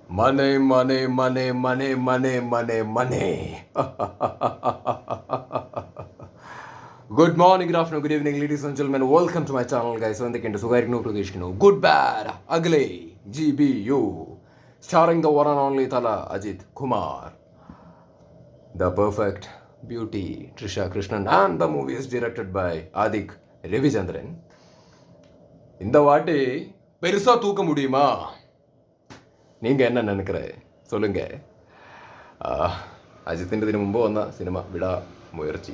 Money, money, money, money, money, money, money. Good morning, good afternoon, good evening, ladies and gentlemen. Welcome to my channel, guys. എന്തൊക്കെയുണ്ട് സുഖമായിരിക്കുന്നു പ്രതീക്ഷിക്കുന്നു. Good bad ugly GBU starring the one and only Thala Ajit Kumar, the perfect beauty Trisha Krishnan, and the movie is directed by Adik Ravichandran. இந்த வாட்டி பெருசா தூக்க முடியுமா? நீங்கள் என்ன நினைக்கிற சொல்லுங்க. അജിത്തിൻ്റെ ഇതിന് മുമ്പ് വന്ന സിനിമ വിടാ മുയർച്ചി,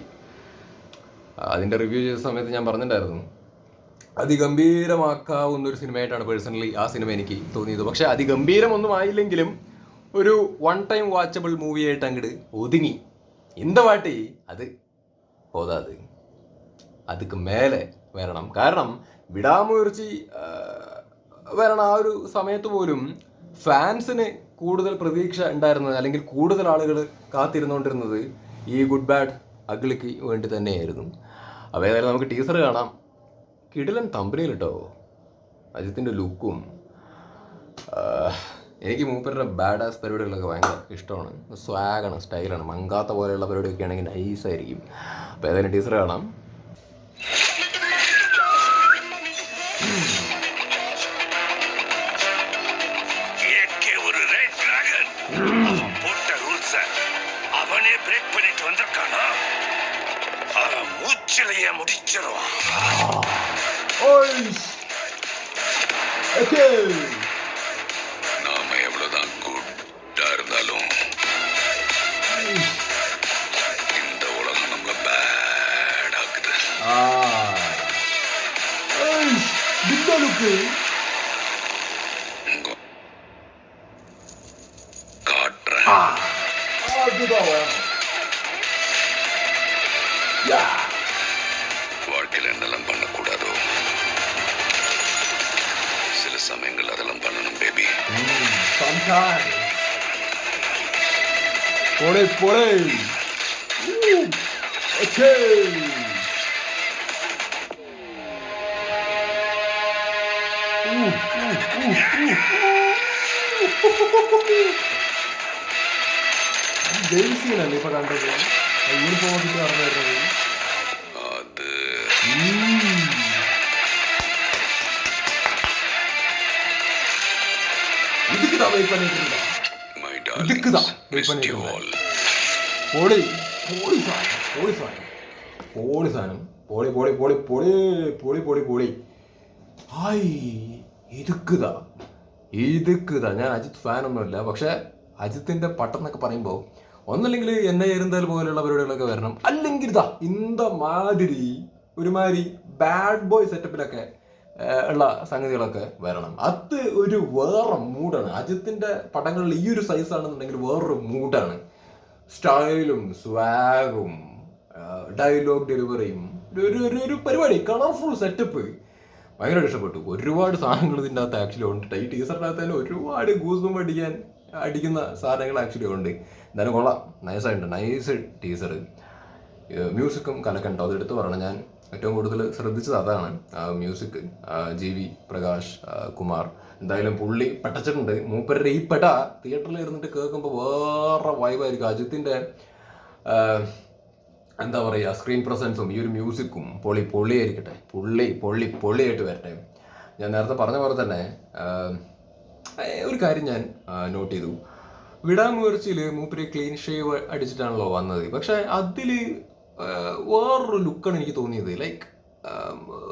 അതിൻ്റെ റിവ്യൂ ചെയ്ത സമയത്ത് ഞാൻ പറഞ്ഞിട്ടുണ്ടായിരുന്നു അതിഗംഭീരമാക്കാവുന്നൊരു സിനിമയായിട്ടാണ് പേഴ്സണലി ആ സിനിമ എനിക്ക് തോന്നിയത്. പക്ഷേ അതിഗംഭീരമൊന്നും ആയില്ലെങ്കിലും ഒരു വൺ ടൈം വാച്ചബിൾ മൂവിയായിട്ട് അങ്ങോട്ട് ഒതുങ്ങി. இந்த വാട്ടി അത് പോതാത്, അതുക്ക് മേലെ വരണം. കാരണം വിടാമുയർച്ചി വരണ ആ ഒരു സമയത്ത് പോലും ഫാൻസിന് കൂടുതൽ പ്രതീക്ഷ ഉണ്ടായിരുന്നത്, അല്ലെങ്കിൽ കൂടുതൽ ആളുകൾ കാത്തിരുന്നുകൊണ്ടിരുന്നത് ഈ ഗുഡ് ബാഡ് അഗ്ലിക്ക് വേണ്ടി തന്നെയായിരുന്നു. അപ്പോൾ ഏതായാലും നമുക്ക് ടീസർ കാണാം. കിടിലൻ തമ്പനിയിൽ കേട്ടോ, അജിത്തിൻ്റെ ലുക്കും. എനിക്ക് മൂപ്പരുടെ ബാഡ് ആസ് പരിപാടികളൊക്കെ ഭയങ്കര ഇഷ്ടമാണ്. സ്വാഗാണ്, സ്റ്റൈലാണ്. മങ്കാത്ത പോലെയുള്ള പരിപാടിയൊക്കെ ആണെങ്കിൽ നൈസായിരിക്കും. അപ്പോൾ ഏതായാലും ടീസർ കാണാം. அவனே பிரேக் பண்ணிட்டு வந்திருக்கானா? அவன் மூச்சிலையே முடிச்சிருவான். நாம எவ்வளவுதான் குட்டா இருந்தாலும் இந்த உலகம் நம்மள பேட் ஆக்குது. வாழ்க்கையில் என்னெல்லாம் பண்ணக்கூடாதோ சில சமயங்கள் அதெல்லாம் பண்ணணும் பேபி. ജെയ്സിനല്ലേ ഇപ്പൊ കണ്ടത്, യൂണിഫോം ഒക്കെ നടന്നു വരുന്നത്. അത് இதுக்குதான் வெயிட் பண்ணிட்டு இருக்கேன். இதுக்குதான் வெயிட் பண்ணிட்டு இருக்கேன். போலி போலி സാധനം, പോളി സാധനം, പോളി സാധനം, പോളി പോളി പോളി പോളി പോളി പോളി പോളി. ഹായ്, ഇതുക്കുതാ. ഞാൻ അജിത്ത് ഫാനൊന്നുമില്ല, പക്ഷെ അജിത്തിൻ്റെ പട്ടം എന്നൊക്കെ പറയുമ്പോൾ ഒന്നല്ലെങ്കിൽ എന്നെ എരുന്തൽ പോലെയുള്ള പരിപാടികളൊക്കെ വരണം, അല്ലെങ്കിൽ ഇതാ ഇന്ത മാതിരി ഒരുമാതിരി ബാഡ് ബോയ് സെറ്റപ്പിലൊക്കെ ഉള്ള സംഗതികളൊക്കെ വരണം. അത് ഒരു വേറെ മൂഡാണ്. അജിത്തിൻ്റെ പടങ്ങളിൽ ഈ ഒരു സൈസാണെന്നുണ്ടെങ്കിൽ വേറൊരു മൂഡാണ്. സ്റ്റൈലും സ്വാഗും ഡയലോഗ് ഡെലിവറിയും ഒരു പരിപാടി, കളർഫുൾ സെറ്റപ്പ് ഭയങ്കരമായിട്ട് ഇഷ്ടപ്പെട്ടു. ഒരുപാട് സാധനങ്ങൾ ഇതിൻ്റെ അകത്ത് ആക്ച്വലി ഉണ്ട്. ഈ ടീച്ചറിൻ്റെ അകത്ത് തന്നെ ഒരുപാട് ഗൂസും അടിക്കുന്ന സാധനങ്ങൾ ആക്ച്വലി ഉണ്ട്. എന്തായാലും കൊള്ളാം, നൈസായിട്ടുണ്ട്, നൈസ് ടീസർ. മ്യൂസിക്കും കലക്കണ്ടോ, അതെടുത്ത് പറയണം. ഞാൻ ഏറ്റവും കൂടുതൽ ശ്രദ്ധിച്ചത് അതാണ്, മ്യൂസിക്. GV പ്രകാശ് കുമാർ എന്തായാലും പുള്ളി പെട്ടച്ചിട്ടുണ്ട്. മൂപ്പരുടെ ഈ പെട തിയേറ്ററിൽ ഇരുന്നിട്ട് കേൾക്കുമ്പോൾ വേറെ വൈബായിരിക്കും. അജിത്തിൻ്റെ എന്താ പറയുക, സ്ക്രീൻ പ്രസൻസും ഈ ഒരു മ്യൂസിക്കും പൊള്ളിയായിരിക്കട്ടെ. പൊള്ളിയായിട്ട് വരട്ടെ. ഞാൻ നേരത്തെ പറഞ്ഞ പോലെ തന്നെ ഒരു കാര്യം ഞാൻ നോട്ട് ചെയ്തു. വിടാമുയർച്ചയിൽ മൂപ്പര് ക്ലീൻ ഷേവ് അടിച്ചിട്ടാണല്ലോ വന്നത്. പക്ഷെ അതിൽ വേറൊരു ലുക്കാണ് എനിക്ക് തോന്നിയത്. ലൈക്ക്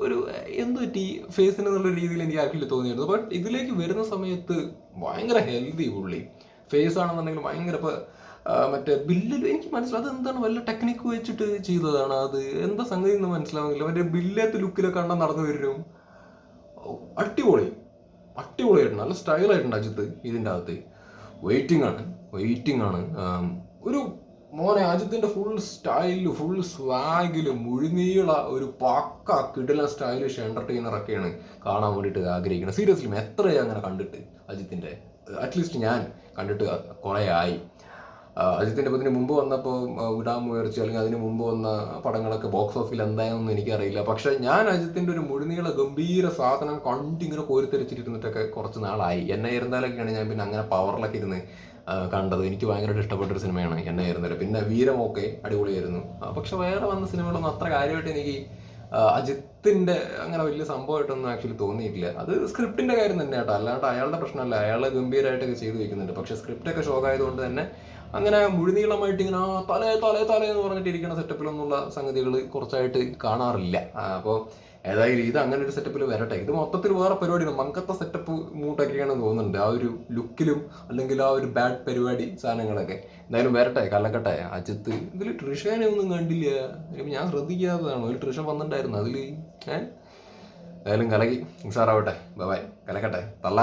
ഒരു എന്ത് പറ്റി ഫേസിന് എന്നുള്ള രീതിയിൽ എനിക്ക് ആക്ച്വലി തോന്നിയിരുന്നു. ബട്ട് ഇതിലേക്ക് വരുന്ന സമയത്ത് ഭയങ്കര ഹെൽത്തി പുള്ളി. ഫേസ് ആണെന്നുണ്ടെങ്കിൽ ഭയങ്കര. ഇപ്പോൾ മറ്റേ ബില്ലിൽ എനിക്ക് മനസ്സിലാവും അതെന്താണ്, വല്ല ടെക്നിക്ക് വെച്ചിട്ട് ചെയ്തതാണ്, അത് എന്താ സംഗതി എന്ന് മനസ്സിലാവുന്നില്ല. മറ്റേ ബില്ലത്തെ ലുക്കിലൊക്കെ കണ്ടാൽ നടന്നു വരും. അടിപൊളിയായിട്ടുണ്ട്, നല്ല സ്റ്റൈലായിട്ടുണ്ട് അജിത്ത് ഇതിൻ്റെ അകത്ത്. വെയിറ്റിംഗ് ആണ്. ഒരു മോനെ അജിത്തിൻ്റെ ഫുൾ സ്റ്റൈലിൽ, ഫുൾ സ്വാഗിൽ മുഴുനീള ഒരു പക്ക കിടിലൻ സ്റ്റൈലിഷ് എൻ്റർടൈനറൊക്കെയാണ് കാണാൻ വേണ്ടിയിട്ട് ആഗ്രഹിക്കുന്നത്. സീരിയസ്ലി എത്രയാണ് അങ്ങനെ കണ്ടിട്ട് അജിത്തിൻ്റെ, അറ്റ്ലീസ്റ്റ് ഞാൻ കണ്ടിട്ട് കുറേ ആയി. അജിത്തിൻ്റെ ഇപ്പോൾ ഇതിന് മുമ്പ് വന്നപ്പോൾ വിടാൻ ഉയർച്ച അല്ലെങ്കിൽ അതിന് മുമ്പ് വന്ന പടങ്ങളൊക്കെ ബോക്സ് ഓഫീസിൽ എന്തായെന്നൊന്നും എനിക്കറിയില്ല. പക്ഷേ ഞാൻ അജിത്തിൻ്റെ ഒരു മുഴുനീള ഗംഭീര സാധനം കണ്ടിങ്ങനെ കോരിത്തരിച്ചിരുന്നിട്ടൊക്കെ കുറച്ച് നാളായി. എന്നെ ഇരുന്നാലൊക്കെയാണ് ഞാൻ പിന്നെ അങ്ങനെ പവറിലൊക്കെ ഇരുന്ന് കണ്ടത്. എനിക്ക് ഭയങ്കരമായിട്ട് ഇഷ്ടപ്പെട്ടൊരു സിനിമയാണ് എന്നെ ഇരുന്നത്. പിന്നെ വീരമൊക്കെ അടിപൊളിയായിരുന്നു. പക്ഷെ വേറെ വന്ന സിനിമകളൊന്നും അത്ര കാര്യമായിട്ട് എനിക്ക് അജിത്തിൻ്റെ അങ്ങനെ വലിയ സംഭവമായിട്ടൊന്നും ആക്ച്വലി തോന്നിയിട്ടില്ല. അത് സ്ക്രിപ്റ്റിൻ്റെ കാര്യം തന്നെ കേട്ടോ, അല്ലാണ്ട് അയാളുടെ പ്രശ്നമല്ല. അയാൾ ഗംഭീരമായിട്ടൊക്കെ ചെയ്തു വയ്ക്കുന്നുണ്ട്. പക്ഷേ സ്ക്രിപ്റ്റൊക്കെ ഷോക്കായതുകൊണ്ട് തന്നെ അങ്ങനെ മുഴുനീളമായിട്ട് ഇങ്ങനെ തലേ എന്ന് പറഞ്ഞിട്ട് ഇരിക്കുന്ന സെറ്റപ്പിലൊന്നുള്ള സംഗതികൾ കുറച്ചായിട്ട് കാണാറില്ല. അപ്പോൾ ഏതായാലും ഇത് അങ്ങനെ ഒരു സെറ്റപ്പിൽ വരട്ടെ. ഇത് മൊത്തത്തിൽ വേറെ പരിപാടിയാണ്, മങ്കത്തെ സെറ്റപ്പ് മൂട്ടൊക്കെയാണ് തോന്നുന്നുണ്ട്, ആ ഒരു ലുക്കിലും അല്ലെങ്കിൽ ആ ഒരു ബാഡ് പരിപാടി സാധനങ്ങളൊക്കെ. എന്തായാലും വരട്ടെ, കലക്കട്ടെ. അജിത്ത് ഇതിൽ ട്രിഷേനെ ഒന്നും കണ്ടില്ല, ഞാൻ ശ്രദ്ധിക്കാത്തതാണ്. ഒരു ട്രിഷ വന്നിട്ടുണ്ടായിരുന്നു അതിൽ. ഏതായാലും കലക്കി, ഉഷാറാവട്ടെ. ബൈ, കലക്കട്ടെ, തള്ള.